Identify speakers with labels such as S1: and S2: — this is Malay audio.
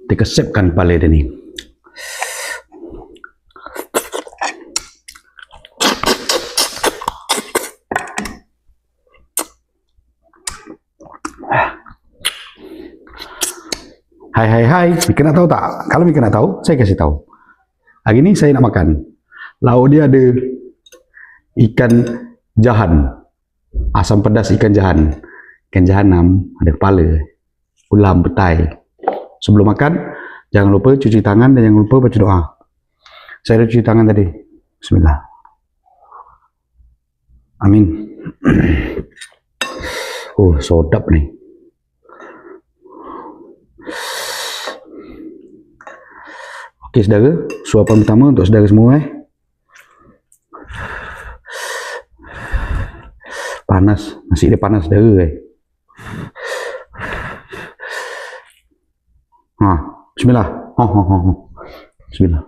S1: Dikesepkan kepala dia ni. Hai, Mika nak tahu tak? Kalau Mika nak tahu, saya kasih tahu. Hari ni saya nak makan. Lauk dia ada ikan jahan. Asam pedas ikan jahan. Ikan jahanam, ada kepala. Ulam, petai. Sebelum makan, jangan lupa cuci tangan dan jangan lupa baca doa. Saya dah cuci tangan tadi. Bismillah. Amin. Oh, sedap ni. Okey, saudara. Suapan pertama untuk saudara semua. Panas. Nasi dia panas, saudara. Bismillah. Bismillah.